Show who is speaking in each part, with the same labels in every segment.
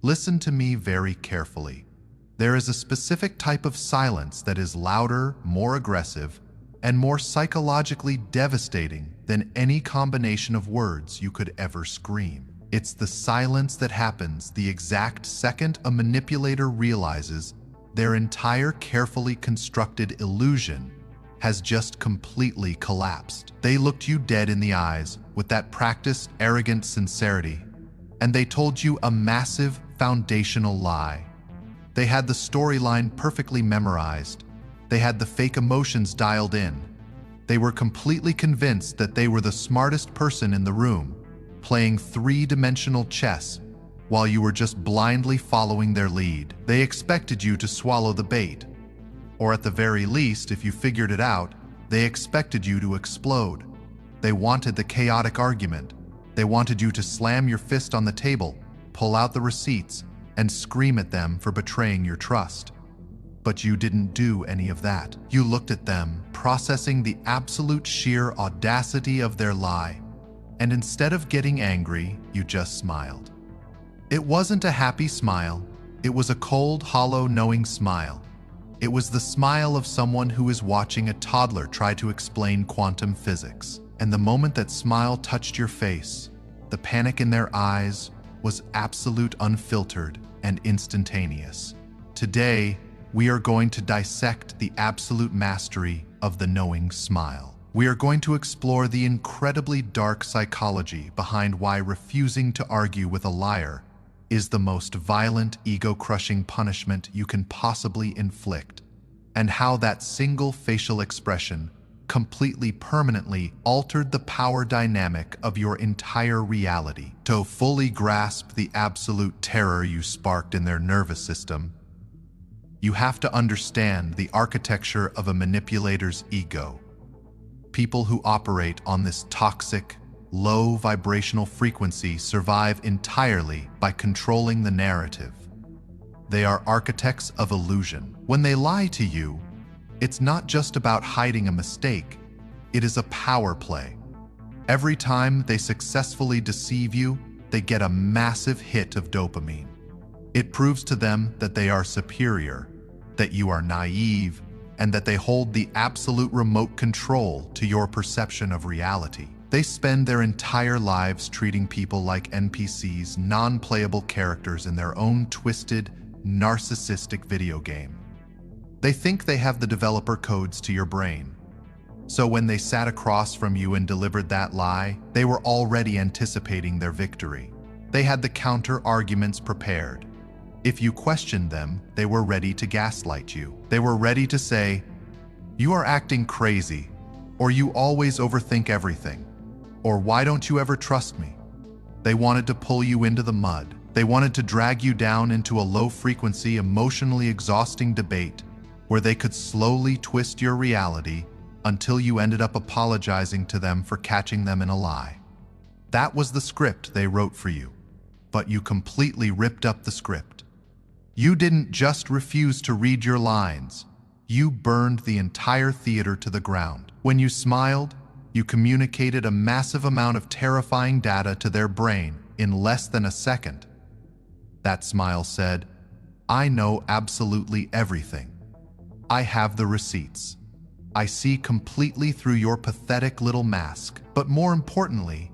Speaker 1: Listen to me very carefully. There is a specific type of silence that is louder, more aggressive, and more psychologically devastating than any combination of words you could ever scream. It's the silence that happens the exact second a manipulator realizes their entire carefully constructed illusion has just completely collapsed. They looked you dead in the eyes with that practiced, arrogant sincerity, and they told you a massive, foundational lie. They had the storyline perfectly memorized. They had the fake emotions dialed in. They were completely convinced that they were the smartest person in the room, playing three-dimensional chess while you were just blindly following their lead. They expected you to swallow the bait. Or at the very least, if you figured it out, they expected you to explode. They wanted the chaotic argument. They wanted you to slam your fist on the table, pull out the receipts, and scream at them for betraying your trust. But you didn't do any of that. You looked at them, processing the absolute sheer audacity of their lie, and instead of getting angry, you just smiled. It wasn't a happy smile. It was a cold, hollow, knowing smile. It was the smile of someone who is watching a toddler try to explain quantum physics. And the moment that smile touched your face, the panic in their eyes was absolute, unfiltered, and instantaneous. Today, we are going to dissect the absolute mastery of the knowing smile. We are going to explore the incredibly dark psychology behind why refusing to argue with a liar is the most violent, ego-crushing punishment you can possibly inflict, and how that single facial expression completely permanently altered the power dynamic of your entire reality. To fully grasp the absolute terror you sparked in their nervous system, you have to understand the architecture of a manipulator's ego. People who operate on this toxic, low vibrational frequency survive entirely by controlling the narrative. They are architects of illusion. When they lie to you, it's not just about hiding a mistake, it is a power play. Every time they successfully deceive you, they get a massive hit of dopamine. It proves to them that they are superior, that you are naive, and that they hold the absolute remote control to your perception of reality. They spend their entire lives treating people like NPCs, non-playable characters in their own twisted, narcissistic video game. They think they have the developer codes to your brain. So when they sat across from you and delivered that lie, they were already anticipating their victory. They had the counter-arguments prepared. If you questioned them, they were ready to gaslight you. They were ready to say, "You are acting crazy," or "You always overthink everything," or "Why don't you ever trust me?" They wanted to pull you into the mud. They wanted to drag you down into a low-frequency, emotionally exhausting debate where they could slowly twist your reality until you ended up apologizing to them for catching them in a lie. That was the script they wrote for you, but you completely ripped up the script. You didn't just refuse to read your lines, you burned the entire theater to the ground. When you smiled, you communicated a massive amount of terrifying data to their brain in less than a second. That smile said, "I know absolutely everything. I have the receipts. I see completely through your pathetic little mask." But more importantly,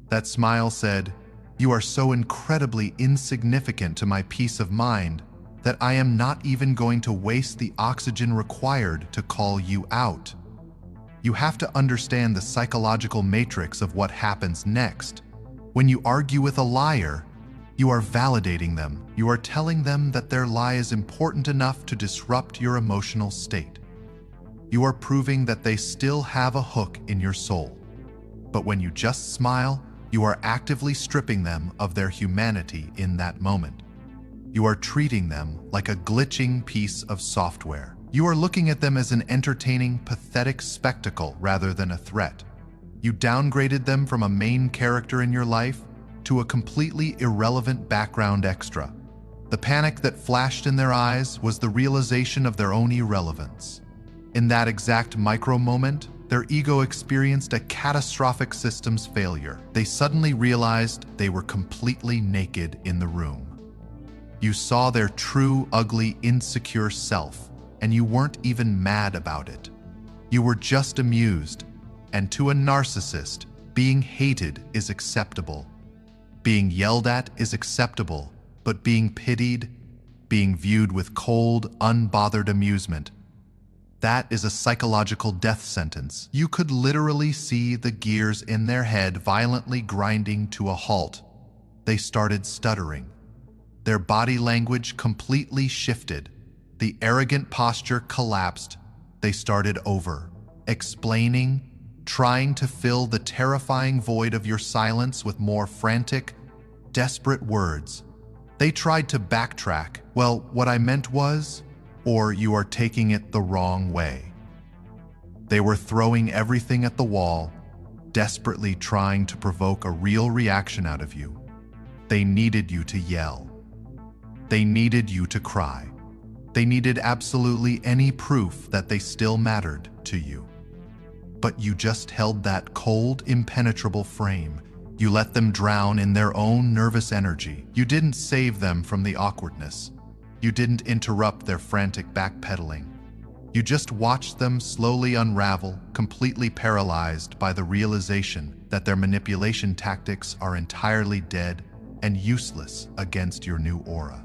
Speaker 1: that smile said, "You are so incredibly insignificant to my peace of mind that I am not even going to waste the oxygen required to call you out." You have to understand the psychological matrix of what happens next. When you argue with a liar, you are validating them. You are telling them that their lie is important enough to disrupt your emotional state. You are proving that they still have a hook in your soul. But when you just smile, you are actively stripping them of their humanity in that moment. You are treating them like a glitching piece of software. You are looking at them as an entertaining, pathetic spectacle rather than a threat. You downgraded them from a main character in your life to a completely irrelevant background extra. The panic that flashed in their eyes was the realization of their own irrelevance. In that exact micro-moment, their ego experienced a catastrophic systems failure. They suddenly realized they were completely naked in the room. You saw their true, ugly, insecure self, and you weren't even mad about it. You were just amused, and to a narcissist, being hated is acceptable. Being yelled at is acceptable, but being pitied, being viewed with cold, unbothered amusement, that is a psychological death sentence. You could literally see the gears in their head violently grinding to a halt. They started stuttering. Their body language completely shifted. The arrogant posture collapsed. They started over, explaining, trying to fill the terrifying void of your silence with more frantic, desperate words. They tried to backtrack. Well, what I meant was, or you are taking it the wrong way. They were throwing everything at the wall, desperately trying to provoke a real reaction out of you. They needed you to yell. They needed you to cry. They needed absolutely any proof that they still mattered to you. But you just held that cold, impenetrable frame. You let them drown in their own nervous energy. You didn't save them from the awkwardness. You didn't interrupt their frantic backpedaling. You just watched them slowly unravel, completely paralyzed by the realization that their manipulation tactics are entirely dead and useless against your new aura.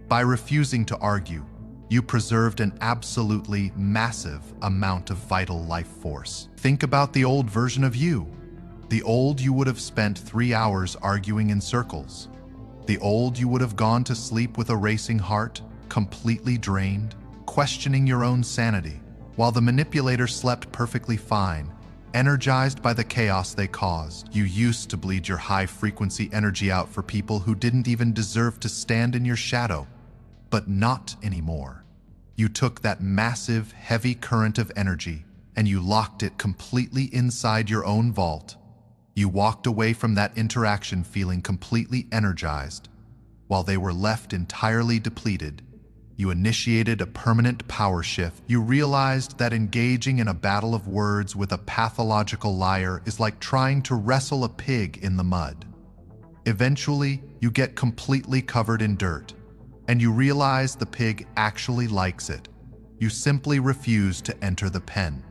Speaker 1: By refusing to argue, you preserved an absolutely massive amount of vital life force. Think about the old version of you. The old you would have spent 3 hours arguing in circles. The old you would have gone to sleep with a racing heart, completely drained, questioning your own sanity, while the manipulator slept perfectly fine, energized by the chaos they caused. You used to bleed your high-frequency energy out for people who didn't even deserve to stand in your shadow, but not anymore. You took that massive, heavy current of energy and you locked it completely inside your own vault. You walked away from that interaction feeling completely energized. While they were left entirely depleted, you initiated a permanent power shift. You realized that engaging in a battle of words with a pathological liar is like trying to wrestle a pig in the mud. Eventually, you get completely covered in dirt, and you realize the pig actually likes it. You simply refuse to enter the pen.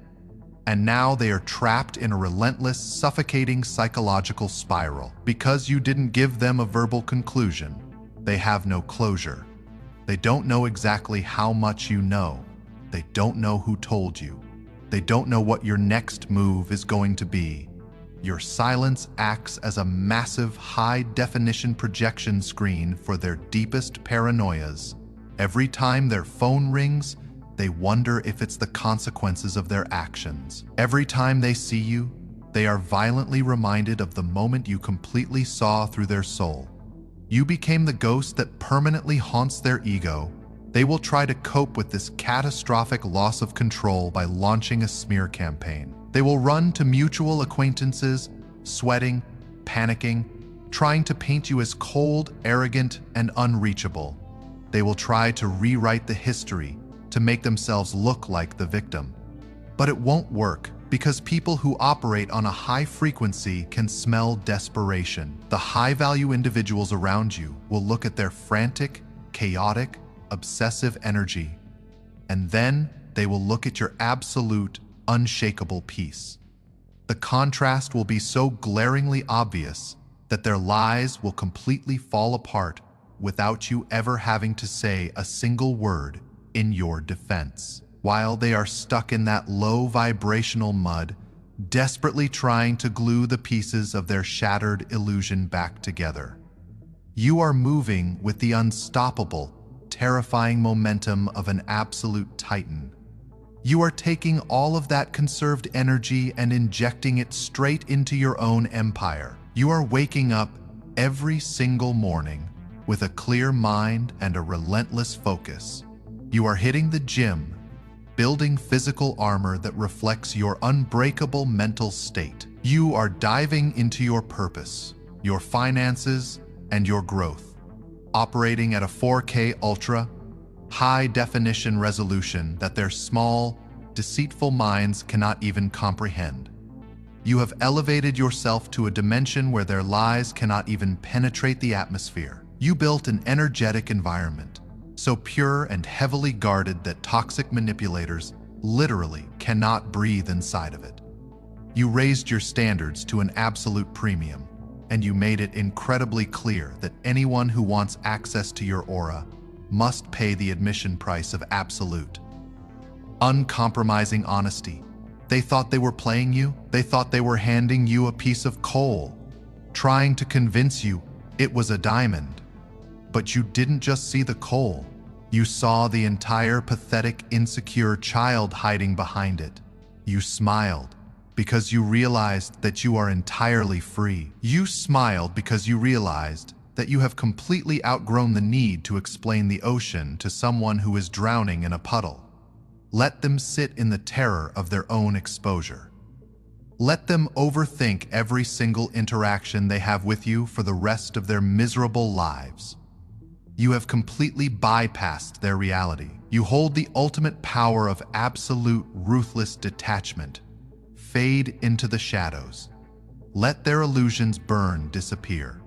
Speaker 1: And now they are trapped in a relentless, suffocating psychological spiral. Because you didn't give them a verbal conclusion, they have no closure. They don't know exactly how much you know. They don't know who told you. They don't know what your next move is going to be. Your silence acts as a massive, high-definition projection screen for their deepest paranoias. Every time their phone rings, they wonder if it's the consequences of their actions. Every time they see you, they are violently reminded of the moment you completely saw through their soul. You became the ghost that permanently haunts their ego. They will try to cope with this catastrophic loss of control by launching a smear campaign. They will run to mutual acquaintances, sweating, panicking, trying to paint you as cold, arrogant, and unreachable. They will try to rewrite the history to make themselves look like the victim. But it won't work because people who operate on a high frequency can smell desperation. The high-value individuals around you will look at their frantic, chaotic, obsessive energy, and then they will look at your absolute, unshakable peace. The contrast will be so glaringly obvious that their lies will completely fall apart without you ever having to say a single word in your defense. While they are stuck in that low vibrational mud, desperately trying to glue the pieces of their shattered illusion back together. You are moving with the unstoppable, terrifying momentum of an absolute titan. You are taking all of that conserved energy and injecting it straight into your own empire. You are waking up every single morning with a clear mind and a relentless focus. You are hitting the gym, building physical armor that reflects your unbreakable mental state. You are diving into your purpose, your finances, and your growth, operating at a 4K ultra, high-definition resolution that their small, deceitful minds cannot even comprehend. You have elevated yourself to a dimension where their lies cannot even penetrate the atmosphere. You built an energetic environment, so pure and heavily guarded that toxic manipulators literally cannot breathe inside of it. You raised your standards to an absolute premium, and you made it incredibly clear that anyone who wants access to your aura must pay the admission price of absolute, uncompromising honesty. They thought they were playing you. They thought they were handing you a piece of coal, trying to convince you it was a diamond. But you didn't just see the coal. You saw the entire pathetic, insecure child hiding behind it. You smiled because you realized that you are entirely free. You smiled because you realized that you have completely outgrown the need to explain the ocean to someone who is drowning in a puddle. Let them sit in the terror of their own exposure. Let them overthink every single interaction they have with you for the rest of their miserable lives. You have completely bypassed their reality. You hold the ultimate power of absolute, ruthless detachment. Fade into the shadows. Let their illusions burn, disappear.